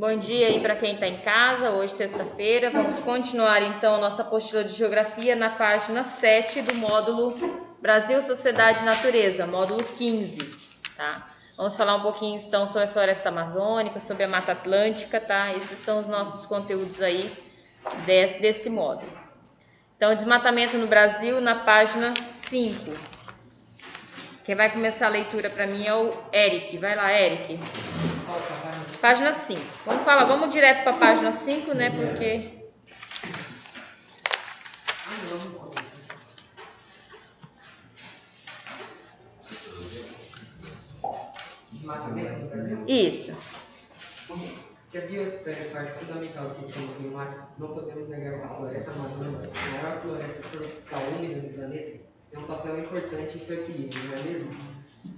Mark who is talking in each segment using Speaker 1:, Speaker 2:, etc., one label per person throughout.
Speaker 1: Bom dia aí para quem está em casa, hoje sexta-feira. Vamos continuar então a nossa apostila de Geografia na página 7 do módulo Brasil, Sociedade e Natureza, módulo 15, tá? Vamos falar um pouquinho então sobre a floresta amazônica, sobre a Mata Atlântica, tá? Esses são os nossos conteúdos aí desse módulo. Então, desmatamento no Brasil na página 5. Quem vai começar a leitura para mim é o Eric. Vai lá, Eric. Página 5. Vamos direto para a página 5, né? Porque
Speaker 2: Desmatamento no Brasil?
Speaker 1: isso.
Speaker 2: Se a biosfera é parte fundamental do sistema climático, não podemos negar que a floresta amazônica, a maior floresta tropical úmida do planeta, tem um papel importante em seu equilíbrio, não é mesmo?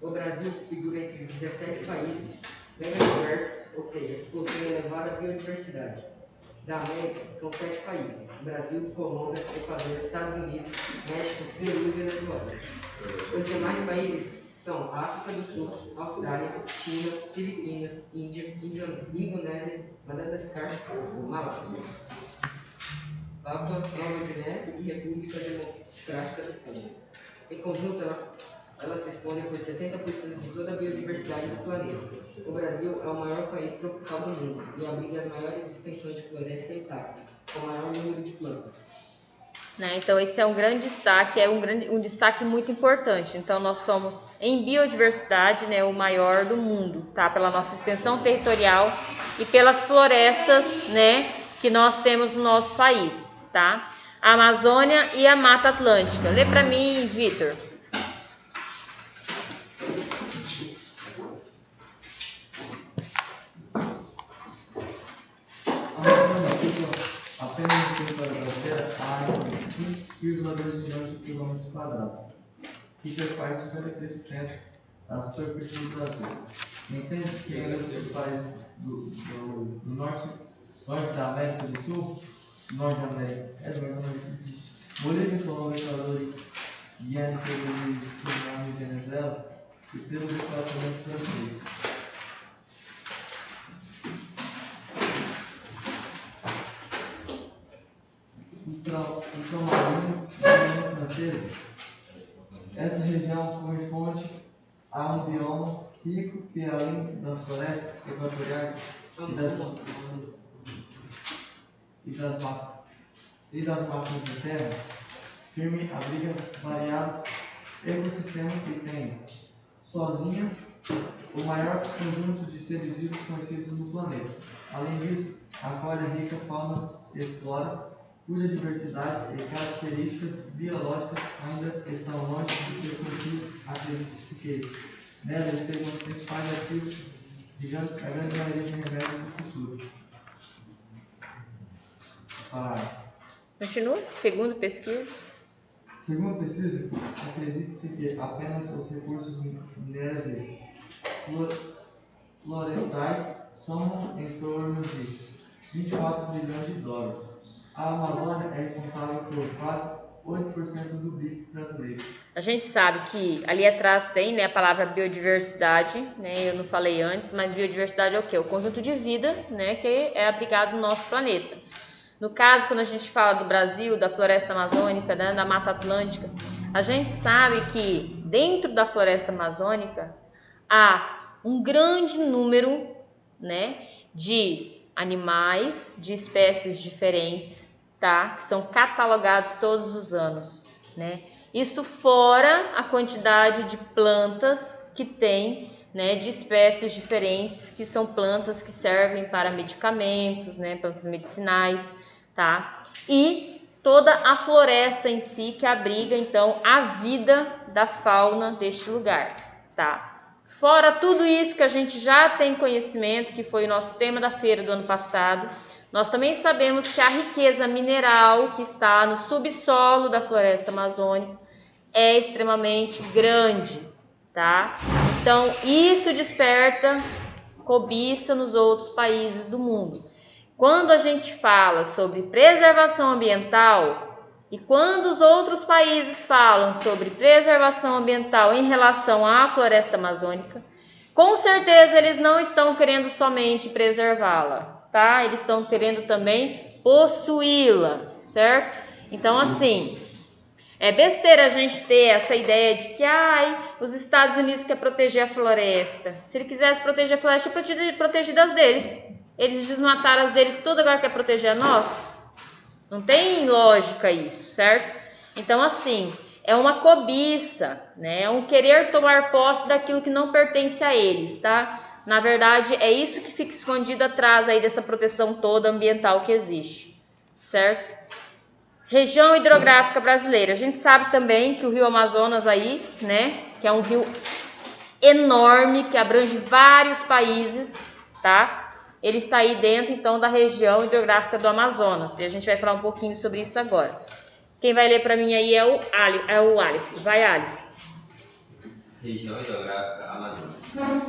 Speaker 2: O Brasil figura entre os 17 países bem diversos, ou seja, que possuem elevada biodiversidade. Da América, são 7 países: Brasil, Colômbia, Equador, Estados Unidos, México, Peru e Venezuela. Os demais países são África do Sul, Austrália, China, Filipinas, Índia, Indonésia, Madagascar, Malásia, Papua Nova Guiné e República Democrática do Congo. Em conjunto, elas respondem por 70% de toda a biodiversidade do planeta. O Brasil é o maior país tropical do mundo e abriga as maiores extensões de floresta intacta, com o maior número de plantas.
Speaker 1: Então, esse é um grande destaque, um destaque muito importante. Então, nós somos, em biodiversidade, né, o maior do mundo, tá? Pela nossa extensão territorial e pelas florestas, né, que nós temos no nosso país, tá? A Amazônia e a Mata Atlântica. Lê para mim, Vitor.
Speaker 3: Apenas no território brasileiro há 5,2 milhões de quilômetros quadrados, que faz 53% da superfície do Brasil. Entende que entre os países do norte da América do Sul, norte da América, Bolívia, Colômbia, Equador, Guiana, Peru, Suriname e Venezuela, e temos o departamento francês. Ultramarino e francesa. Essa região corresponde a um bioma rico que, além das florestas equatoriais e das matas de terra firme, abriga variados ecossistemas e tem, sozinho, o maior conjunto de seres vivos conhecidos no planeta. Além disso, acolhe a rica fauna e flora, cuja diversidade e características biológicas ainda estão longe de ser conhecidas. Acredite-se que nela estejam os principais ativos a grande maioria de remédios do futuro.
Speaker 1: Continua. Segundo pesquisas.
Speaker 3: Segundo pesquisa, acredite-se que apenas os recursos minerais e florestais somam em torno de 24 bilhões de dólares. A Amazônia é responsável por quase 8% do PIB brasileiro.
Speaker 1: A gente sabe que ali atrás tem, né, a palavra biodiversidade, né? Eu não falei antes, mas biodiversidade é o quê? O conjunto de vida, né, que é abrigado no nosso planeta. No caso, quando a gente fala do Brasil, da floresta amazônica, né, da Mata Atlântica, a gente sabe que dentro da floresta amazônica há um grande número, né, de animais de espécies diferentes, tá? Que são catalogados todos os anos, né? Isso fora a quantidade de plantas que tem, né, de espécies diferentes, que são plantas que servem para medicamentos, né, plantas medicinais, tá? E toda a floresta em si que abriga então a vida da fauna deste lugar, tá? Fora tudo isso que a gente já tem conhecimento, que foi o nosso tema da feira do ano passado, nós também sabemos que a riqueza mineral que está no subsolo da floresta amazônica é extremamente grande, tá? Então, isso desperta cobiça nos outros países do mundo. Quando a gente fala sobre preservação ambiental e quando os outros países falam sobre preservação ambiental em relação à floresta amazônica, Com certeza eles não estão querendo somente preservá-la, tá? Eles estão querendo também possuí-la, certo? Então, assim, é besteira a gente ter essa ideia de que os Estados Unidos querem proteger a floresta. Se ele quisesse proteger a floresta, proteger das deles. Eles desmataram as deles tudo, agora quer proteger a nossa? Não tem lógica isso, certo? Então, assim, é uma cobiça, né? É um querer tomar posse daquilo que não pertence a eles, tá? Na verdade, é isso que fica escondido atrás aí dessa proteção toda ambiental que existe, certo? Região hidrográfica brasileira. A gente sabe também que o rio Amazonas aí, né? Que é um rio enorme, que abrange vários países, tá? Ele está aí dentro, então, da região hidrográfica do Amazonas. E a gente vai falar um pouquinho sobre isso agora. Quem vai ler para mim aí é o Aleph. Vai, Aleph.
Speaker 4: Região hidrográfica Amazônia.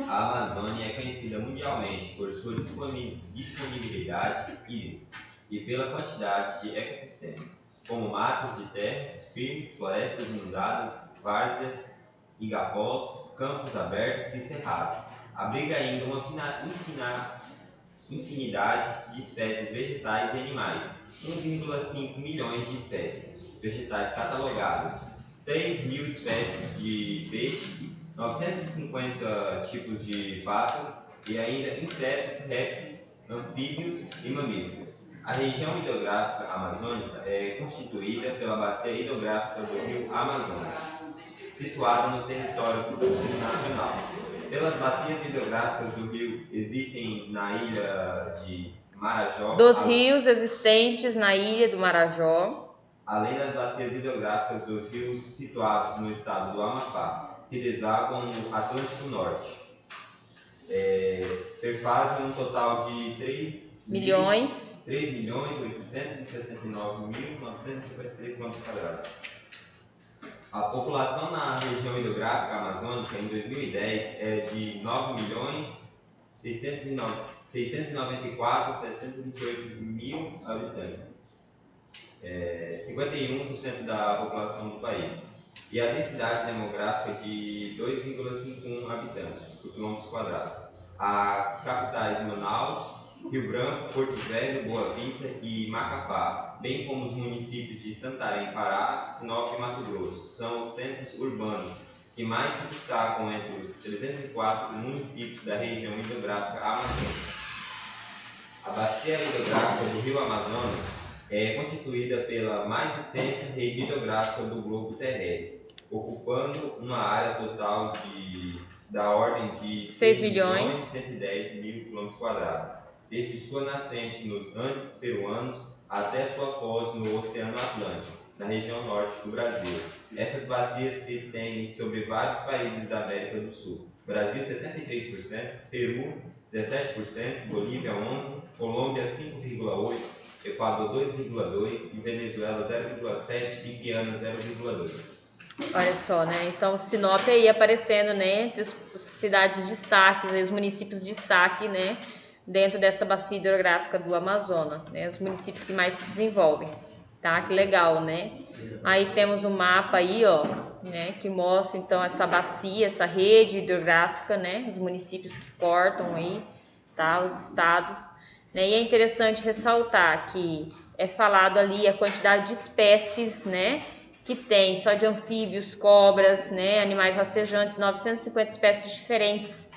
Speaker 4: A Amazônia é conhecida mundialmente por sua disponibilidade hídrica e pela quantidade de ecossistemas, como matas de terras firmes, florestas inundadas, várzeas, igapós, campos abertos e cerrados. Abriga ainda uma infinidade de espécies vegetais e animais, 1,5 milhões de espécies vegetais catalogadas, 3.000 espécies de peixe, 950 tipos de pássaro e ainda insetos, répteis, anfíbios e mamíferos. A região hidrográfica amazônica é constituída pela bacia hidrográfica do rio Amazonas, situada no território nacional. Pelas bacias hidrográficas do rio existem na ilha de Marajó.
Speaker 1: Dos rios existentes na ilha do Marajó.
Speaker 4: Além das bacias hidrográficas dos rios situados no estado do Amapá, que desagam no Atlântico Norte. Perfazem um total de 3.869.953 km². A população na região hidrográfica amazônica em 2010 era de 9.694.728 habitantes, 51% da população do país, e a densidade demográfica de 2,51 habitantes por quilômetros quadrados. As capitais Manaus, Rio Branco, Porto Velho, Boa Vista e Macapá, bem como os municípios de Santarém, Pará, Sinop e Mato Grosso, são os centros urbanos que mais se destacam entre os 304 municípios da região hidrográfica amazônica. A bacia hidrográfica do rio Amazonas é constituída pela mais extensa rede hidrográfica do globo terrestre, ocupando uma área total da ordem de 6.110.000 km², desde sua nascente nos Andes peruanos até sua foz no Oceano Atlântico, na região norte do Brasil. Essas bacias se estendem sobre vários países da América do Sul. Brasil 63%, Peru 17%, Bolívia 11%, Colômbia 5,8%, Equador 2,2% e Venezuela 0,7% e Guiana 0,2%.
Speaker 1: Olha só, né? Então, Sinop aí aparecendo, né? As cidades destaques, os municípios de destaque, né? Dentro dessa bacia hidrográfica do Amazonas, né? Os municípios que mais se desenvolvem, tá? Que legal, né? Aí temos um mapa aí, ó, né? Que mostra, então, essa bacia, essa rede hidrográfica, né? Os municípios que cortam aí, tá? Os estados, né? E é interessante ressaltar que é falado ali a quantidade de espécies, né? Que tem só de anfíbios, cobras, né? Animais rastejantes, 950 espécies diferentes,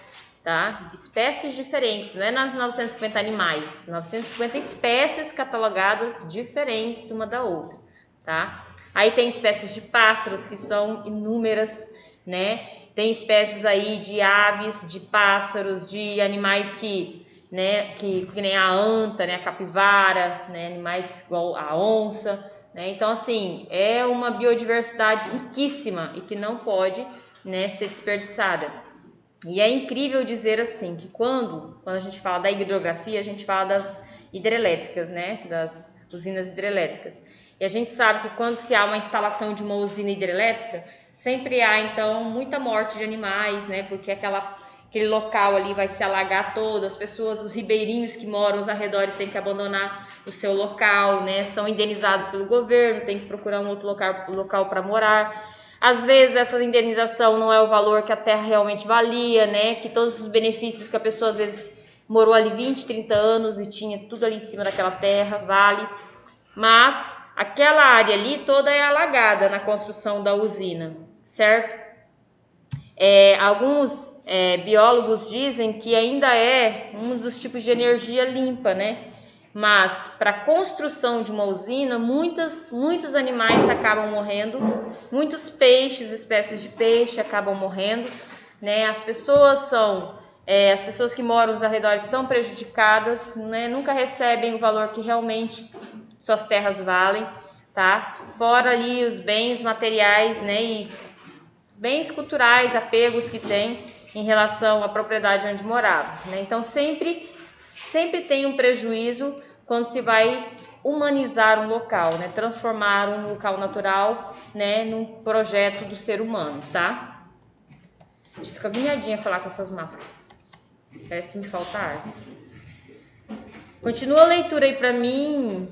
Speaker 1: tá? Espécies diferentes, não é 950 animais, 950 espécies catalogadas diferentes uma da outra, tá? Aí tem espécies de pássaros que são inúmeras, né? Tem espécies aí de aves, de pássaros, de animais que nem a anta, né? A capivara, né? Animais igual a onça, né? Então, assim, é uma biodiversidade riquíssima e que não pode, né, ser desperdiçada. E é incrível dizer assim que quando a gente fala da hidrografia, a gente fala das hidrelétricas, né, das usinas hidrelétricas. E a gente sabe que quando se há uma instalação de uma usina hidrelétrica, sempre há então muita morte de animais, né, porque aquele local ali vai se alagar todo, as pessoas, os ribeirinhos que moram aos arredores têm que abandonar o seu local, né, são indenizados pelo governo, tem que procurar um outro local para morar. Às vezes essa indenização não é o valor que a terra realmente valia, né? Que todos os benefícios que a pessoa às vezes morou ali 20, 30 anos e tinha tudo ali em cima daquela terra, vale. Mas aquela área ali toda é alagada na construção da usina, certo? Alguns biólogos dizem que ainda é um dos tipos de energia limpa, né? Mas para a construção de uma usina, muitos animais acabam morrendo, muitos peixes, espécies de peixe acabam morrendo, né? As pessoas que moram nos arredores são prejudicadas, né? Nunca recebem o valor que realmente suas terras valem, tá? Fora ali os bens materiais, né? E bens culturais, apegos que tem em relação à propriedade onde morava, né? Então sempre tem um prejuízo quando se vai humanizar um local, né? Transformar um local natural, né, num projeto do ser humano, tá? A gente fica agoniadinha falar com essas máscaras. Parece que me falta ar. Continua a leitura aí pra mim,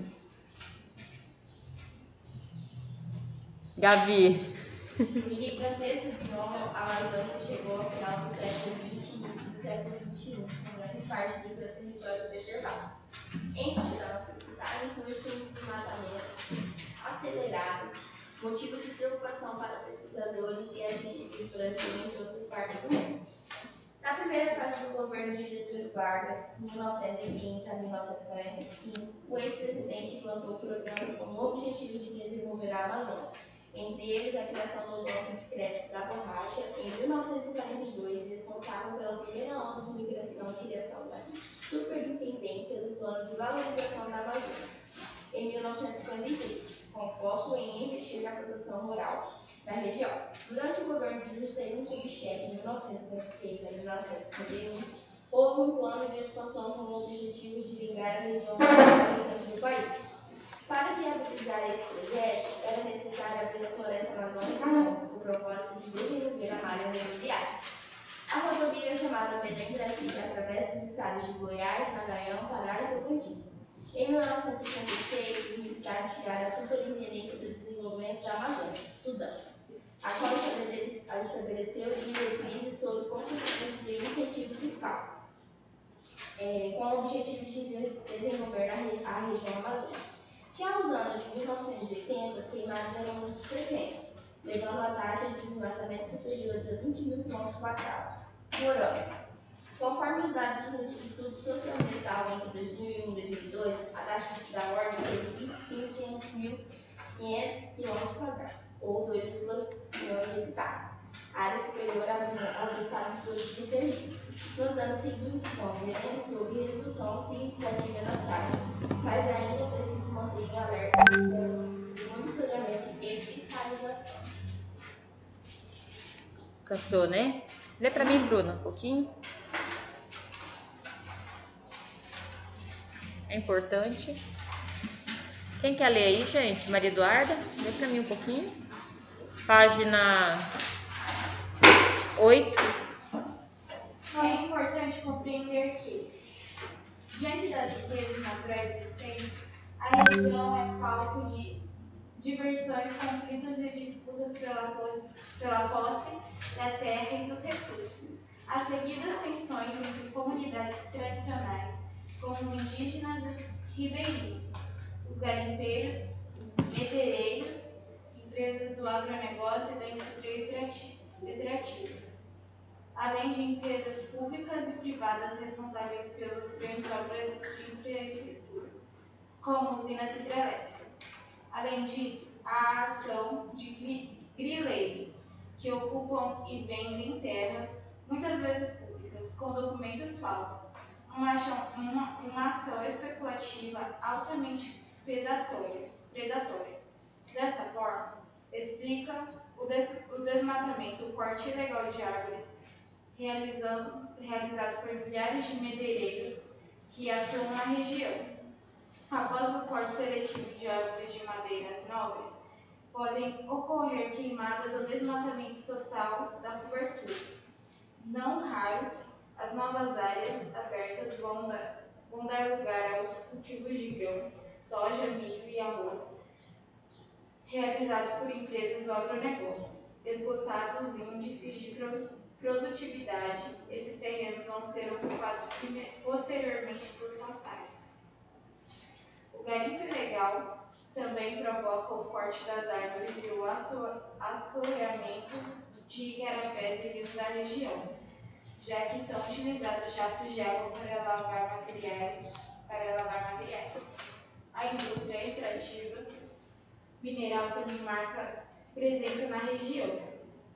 Speaker 1: Gabi.
Speaker 5: O gigantesco bioma amazônico chegou ao final do século XX e início do século XXI, com grande parte do seu território preservado. Entretanto, está em curso um desmatamento acelerado, motivo de preocupação para pesquisadores e ativistas do Brasil e de outras partes do mundo. Na primeira fase do governo de Getúlio Vargas, 1930 a 1945, o ex-presidente implantou programas com o objetivo de desenvolver a Amazônia, entre eles a criação do Banco de Crédito da Borracha, em 1942, responsável pela primeira onda de migração e criação da Superintendência do Plano de Valorização da Amazônia, em 1953, com foco em investir na produção rural na região. Durante o governo de Juscelino Kubitschek, de 1956 a 1961, houve um plano de expansão com o objetivo de ligar a região ao restante do país. Para viabilizar esse projeto, era necessário abrir a floresta amazônica com o propósito de desenvolver a malha rodoviária. A rodovia chamada Belém-Brasília atravessa os estados de Goiás, Maranhão, Pará e Tocantins. Em 1966, os militares criaram a Superintendência do Desenvolvimento da Amazônia, SUDAM, a qual estabeleceu diretrizes sobre concessões de incentivo fiscal, com o objetivo de desenvolver a região amazônica. Já nos anos de 1980, as queimadas eram muito frequentes, levando a taxa de desmatamento superior a 20 mil km² por ano. Conforme os dados do Instituto Socioambiental entre 2001 e 2002, a taxa da ordem foi de 25.500 km², ou 2,1 milhões de hectares, área superior ao do estado de Sergipe. Nos anos seguintes, veremos sobre redução significativa nas taxas, mas ainda é preciso manter em alerta os sistemas de monitoramento e fiscalização.
Speaker 1: Cansou, né? Lê pra mim, Bruna, um pouquinho. É importante. Quem quer ler aí, gente? Maria Eduarda, lê pra mim um pouquinho. Página 8.
Speaker 6: É importante compreender que, diante das riquezas naturais existentes, a região é palco de diversões, conflitos e disputas pela posse da terra e dos recursos. As seguidas tensões entre comunidades tradicionais, como os indígenas e os ribeirinhos, os garimpeiros, madeireiros, empresas do agronegócio e da indústria extrativa, além de empresas públicas e privadas responsáveis pelas grandes obras de infraestrutura, como usinas hidrelétricas. Além disso, há a ação de grileiros, que ocupam e vendem terras, muitas vezes públicas, com documentos falsos, uma ação especulativa altamente predatória. Desta forma, explica o desmatamento, o corte ilegal de árvores, realizado por milhares de madeireiros que atuam na região. Após o corte seletivo de árvores de madeiras nobres, podem ocorrer queimadas ou desmatamento total da cobertura. Não raro, as novas áreas abertas vão dar lugar aos cultivos de grãos, soja, milho e arroz, realizado por empresas do agronegócio. esgotados índices de produtividade, esses terrenos vão ser ocupados posteriormente por pastagens. O garimpo ilegal também provoca o corte das árvores e o assoreamento de igarapés e rios da região, já que são utilizados jatos de água para lavar materiais. A indústria extrativa mineral também marca presença na região,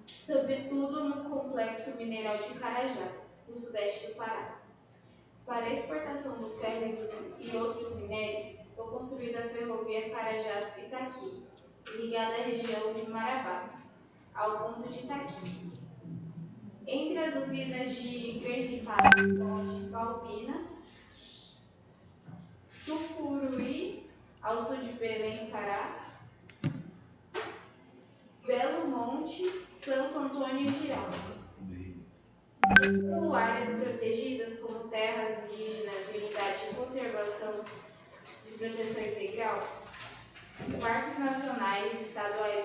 Speaker 6: sobretudo no complexo mineral de Carajás, no sudeste do Pará. Para a exportação do ferro e outros minérios, foi construída a ferrovia Carajás-Itaqui, ligada à região de Marabás, ao ponto de Itaqui. Entre as usinas de Grande Fonte, Palmina, Tucuruí, ao sul de Belém, Pará, Belo Monte, Santo Antônio e Girau. Ou áreas protegidas como terras indígenas e unidades de conservação de proteção integral, parques nacionais, estaduais,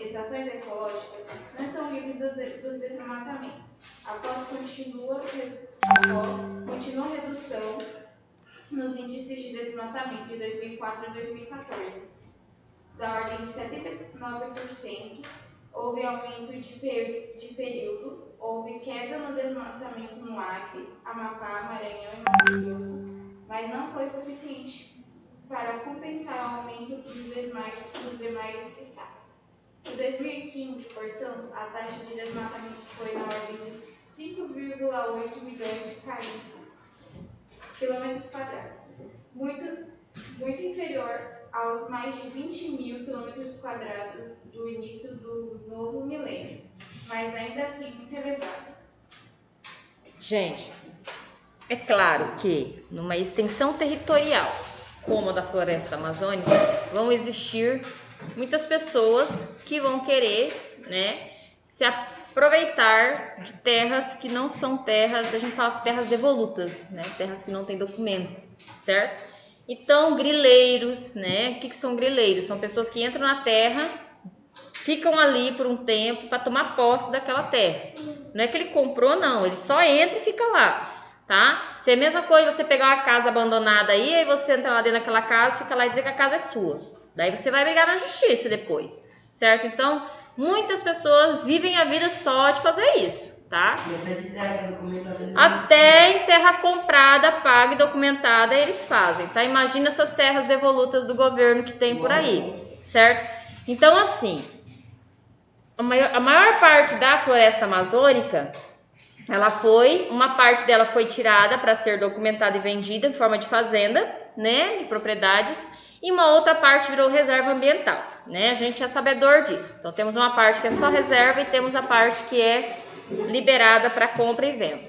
Speaker 6: estações ecológicas não estão livres dos desmatamentos. Após contínua redução nos índices de desmatamento de 2004 a 2014, da ordem de 79%, houve aumento de período, houve queda no desmatamento no Acre, Amapá, Maranhão e Mato Grosso, mas não foi suficiente para compensar o aumento dos demais estados. Em 2015, portanto, a taxa de desmatamento foi na ordem de 5,8 milhões de quilômetros quadrados, muito inferior aos mais de 20 mil quilômetros quadrados do início do novo milênio, mas ainda assim muito elevado.
Speaker 1: Gente, é claro que numa extensão territorial como a da floresta amazônica, vão existir muitas pessoas que vão querer, né, se aproveitar de terras que não são terras, a gente fala terras devolutas, né, terras que não têm documento, certo? Então, grileiros, né, o que são grileiros? São pessoas que entram na terra, ficam ali por um tempo para tomar posse daquela terra. Não é que ele comprou, não, ele só entra e fica lá, tá? Se é a mesma coisa você pegar uma casa abandonada aí você entra lá dentro daquela casa, fica lá e dizer que a casa é sua. Daí você vai brigar na justiça depois, certo? Então, muitas pessoas vivem a vida só de fazer isso, tá? Até em terra comprada, paga e documentada eles fazem, tá? Imagina essas terras devolutas do governo que tem por aí, certo? Então, assim, a maior parte da floresta amazônica, uma parte dela foi tirada para ser documentada e vendida em forma de fazenda, né, de propriedades, e uma outra parte virou reserva ambiental, né? A gente é sabedor disso. Então temos uma parte que é só reserva e temos a parte que é liberada para compra e venda.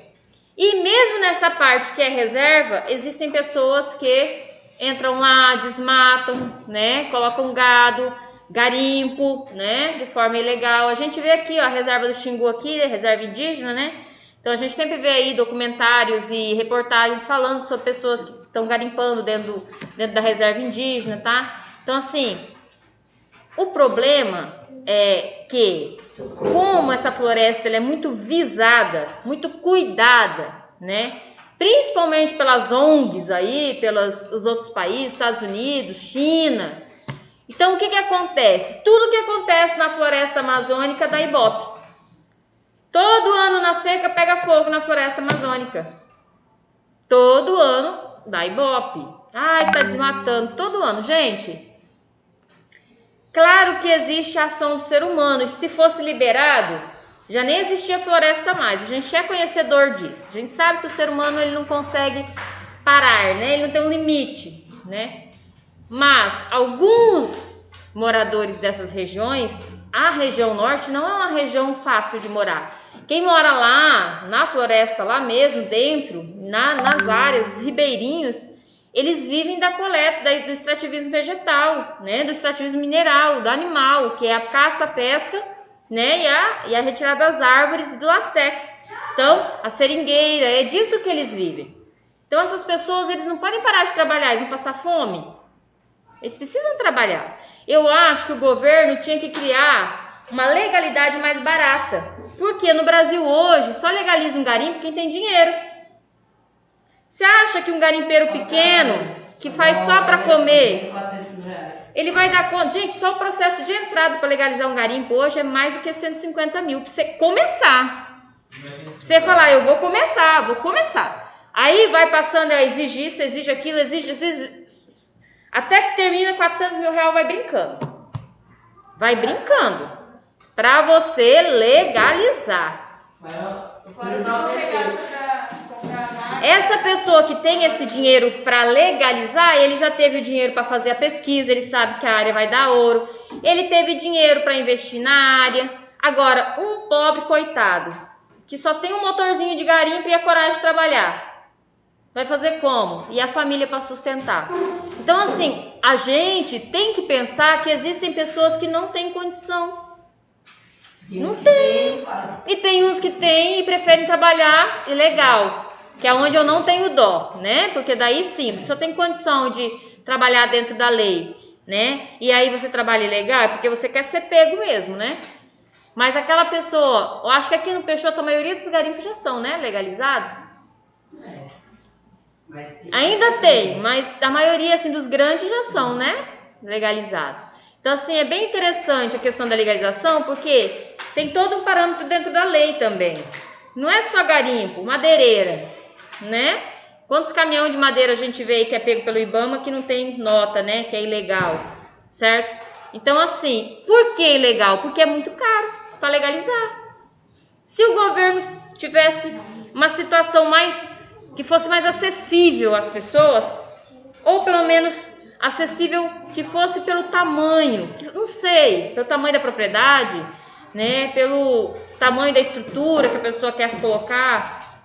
Speaker 1: E mesmo nessa parte que é reserva, existem pessoas que entram lá, desmatam, né, colocam gado, garimpo, né, de forma ilegal. A gente vê aqui, ó, a reserva do Xingu aqui, reserva indígena, né? Então a gente sempre vê aí documentários e reportagens falando sobre pessoas que estão garimpando dentro da reserva indígena, tá? Então assim, o problema é que, como essa floresta ela é muito visada, muito cuidada, né? Principalmente pelas ONGs aí, pelos outros países, Estados Unidos, China. Então o que acontece? Tudo que acontece na floresta amazônica dá ibope. Todo ano na seca pega fogo na floresta amazônica. Todo ano dá ibope. Ai, tá desmatando. Todo ano, gente. Claro que existe a ação do ser humano, e que se fosse liberado, já nem existia floresta mais. A gente é conhecedor disso. A gente sabe que o ser humano ele não consegue parar, né? Ele não tem um limite, né? Mas alguns moradores dessas regiões, a região norte não é uma região fácil de morar. Quem mora lá, na floresta, lá mesmo, dentro, nas áreas, os ribeirinhos, eles vivem da coleta, do extrativismo vegetal, né, do extrativismo mineral, do animal, que é a caça, a pesca, né, e a retirada das árvores e do lastex. Então, a seringueira, é disso que eles vivem. Então, essas pessoas, eles não podem parar de trabalhar, eles vão passar fome. Eles precisam trabalhar. Eu acho que o governo tinha que criar uma legalidade mais barata. Porque no Brasil hoje só legaliza um garimpo quem tem dinheiro. Você acha que um garimpeiro pequeno, que faz só para comer, ele vai dar conta? Gente, só o processo de entrada para legalizar um garimpo hoje é mais do que 150 mil para você começar. Você falar, eu vou começar. Aí vai passando, exige isso, exige aquilo, exige. Até que termina 400 mil reais, vai brincando. Vai brincando. Para você legalizar. Essa pessoa que tem esse dinheiro para legalizar, ele já teve o dinheiro para fazer a pesquisa, ele sabe que a área vai dar ouro, ele teve dinheiro para investir na área. Agora, um pobre coitado, que só tem um motorzinho de garimpo e a coragem de trabalhar, vai fazer como? E a família para sustentar. Então, assim, a gente tem que pensar que existem pessoas que não têm condição. Não tem. E tem uns que têm e preferem trabalhar ilegal. Que é onde eu não tenho dó, né? Porque daí sim, você só tem condição de trabalhar dentro da lei, né? E aí você trabalha ilegal, é porque você quer ser pego mesmo, né? Mas aquela pessoa, eu acho que aqui no Peixoto a maioria dos garimpos já são, né? Legalizados. Ainda tem, mas a maioria assim, dos grandes já são, né? Legalizados. Então assim, é bem interessante a questão da legalização, porque tem todo um parâmetro dentro da lei também. Não é só garimpo, madeireira, né? Quantos caminhões de madeira a gente vê aí que é pego pelo IBAMA que não tem nota, né? Que é ilegal, certo? Então assim, por que ilegal? Porque é muito caro para legalizar. Se o governo tivesse uma situação que fosse mais acessível às pessoas, ou pelo menos acessível que fosse pelo tamanho, não sei, pelo tamanho da propriedade, né? Pelo tamanho da estrutura que a pessoa quer colocar,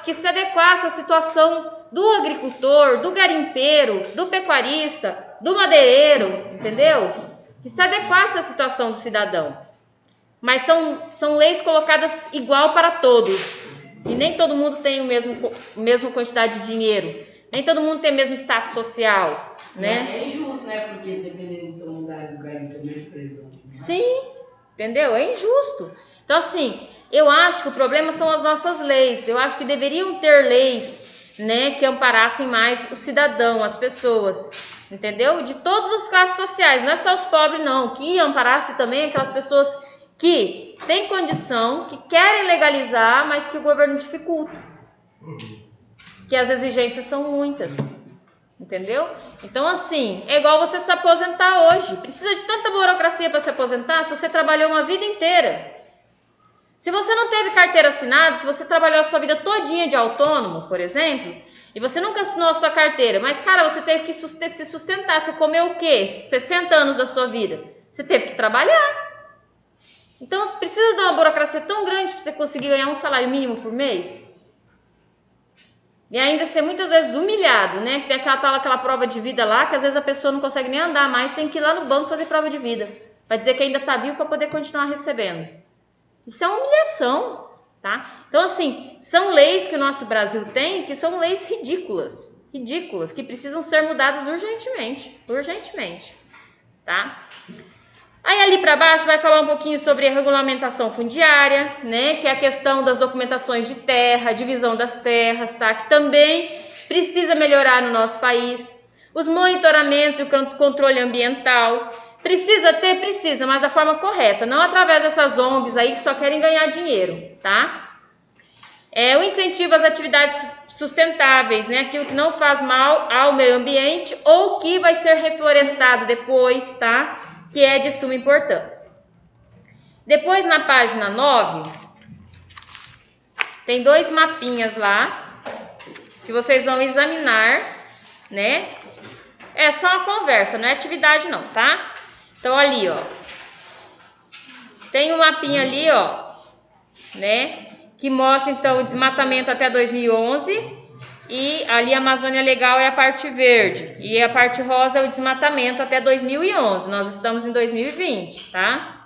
Speaker 1: que se adequasse à situação do agricultor, do garimpeiro, do pecuarista, do madeireiro, entendeu? Que se adequasse à situação do cidadão. Mas são leis colocadas igual para todos. E nem todo mundo tem a mesma quantidade de dinheiro. Nem todo mundo tem o mesmo status social, né?
Speaker 2: É injusto, né? Porque dependendo do tamanho do garimpo, você é mesmo preso.
Speaker 1: Sim, entendeu? É injusto. Então, assim, eu acho que o problema são as nossas leis. Eu acho que deveriam ter leis, né, que amparassem mais o cidadão, as pessoas, entendeu? De todas as classes sociais, não é só os pobres, não. Que amparasse também aquelas pessoas que têm condição, que querem legalizar, mas que o governo dificulta. Que as exigências são muitas, entendeu? Então, assim, é igual você se aposentar hoje. Precisa de tanta burocracia para se aposentar se você trabalhou uma vida inteira. Se você não teve carteira assinada, se você trabalhou a sua vida todinha de autônomo, por exemplo, e você nunca assinou a sua carteira, mas, cara, você teve que se sustentar. Você comeu o quê? 60 anos da sua vida. Você teve que trabalhar. Então, você precisa de uma burocracia tão grande para você conseguir ganhar um salário mínimo por mês? E ainda ser muitas vezes humilhado, né? Tem aquela prova de vida lá, que às vezes a pessoa não consegue nem andar mais, tem que ir lá no banco fazer prova de vida. Vai dizer que ainda está vivo para poder continuar recebendo. Isso é uma humilhação, tá? Então, assim, são leis que o nosso Brasil tem que são leis ridículas, que precisam ser mudadas urgentemente, tá? Aí ali para baixo vai falar um pouquinho sobre a regulamentação fundiária, né, que é a questão das documentações de terra, divisão das terras, tá, que também precisa melhorar no nosso país. Os monitoramentos e o controle ambiental, precisa, mas da forma correta, não através dessas ONGs aí que só querem ganhar dinheiro, tá? O incentivo às atividades sustentáveis, né, aquilo que não faz mal ao meio ambiente ou que vai ser reflorestado depois, tá? Que é de suma importância. Depois, na página 9, tem 2 mapinhas lá, que vocês vão examinar, né? É só uma conversa, não é atividade não, tá? Então, ali, ó, tem um mapinha ali, ó, né? Que mostra, então, o desmatamento até 2011. E ali a Amazônia Legal é a parte verde. E a parte rosa é o desmatamento até 2011. Nós estamos em 2020, tá?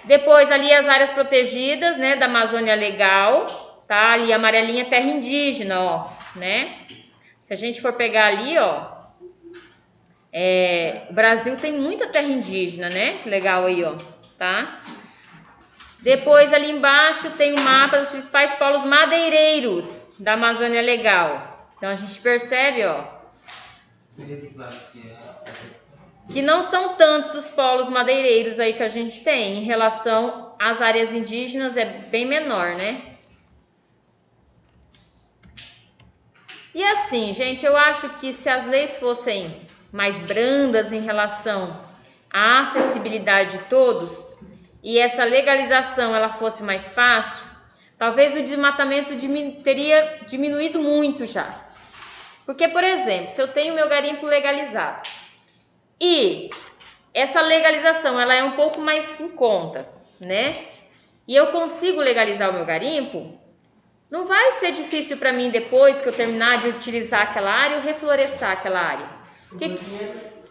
Speaker 1: Depois ali as áreas protegidas, né, da Amazônia Legal, tá? Ali a amarelinha é terra indígena, ó, né? Se a gente for pegar ali, ó, o Brasil tem muita terra indígena, né? Que legal aí, ó. tá? Depois ali embaixo tem o mapa dos principais polos madeireiros da Amazônia Legal. Então a gente percebe, ó, que não são tantos os polos madeireiros aí que a gente tem em relação às áreas indígenas, é bem menor, né? E assim, gente, eu acho que se as leis fossem mais brandas em relação à acessibilidade de todos e essa legalização ela fosse mais fácil, talvez o desmatamento teria diminuído muito já. Porque, por exemplo, se eu tenho meu garimpo legalizado e essa legalização ela é um pouco mais em conta, né? E eu consigo legalizar o meu garimpo, não vai ser difícil para mim depois que eu terminar de utilizar aquela área, eu reflorestar aquela área.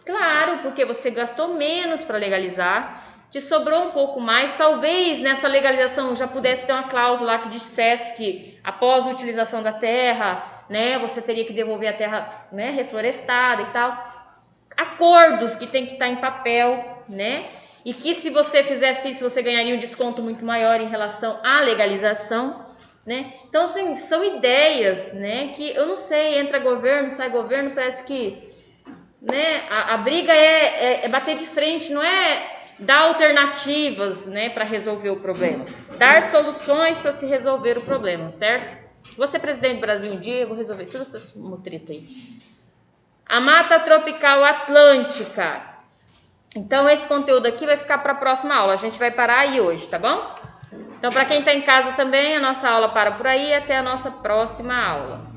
Speaker 1: Claro, porque você gastou menos para legalizar, te sobrou um pouco mais. Talvez nessa legalização já pudesse ter uma cláusula lá que dissesse que após a utilização da terra, né, você teria que devolver a terra, né, reflorestada e tal. Acordos que tem que estar em papel, né? E que se você fizesse isso, você ganharia um desconto muito maior em relação à legalização, né? Então, assim, são ideias, né, que eu não sei, entra governo, sai governo, parece que, né, a briga é bater de frente, não é dar alternativas, né, para resolver o problema, dar soluções para se resolver o problema, certo? Vou ser presidente do Brasil um dia, eu vou resolver todas essas mutretas aí. A Mata Tropical Atlântica. Então, esse conteúdo aqui vai ficar para a próxima aula. A gente vai parar aí hoje, tá bom? Então, para quem está em casa também, a nossa aula para por aí. Até a nossa próxima aula.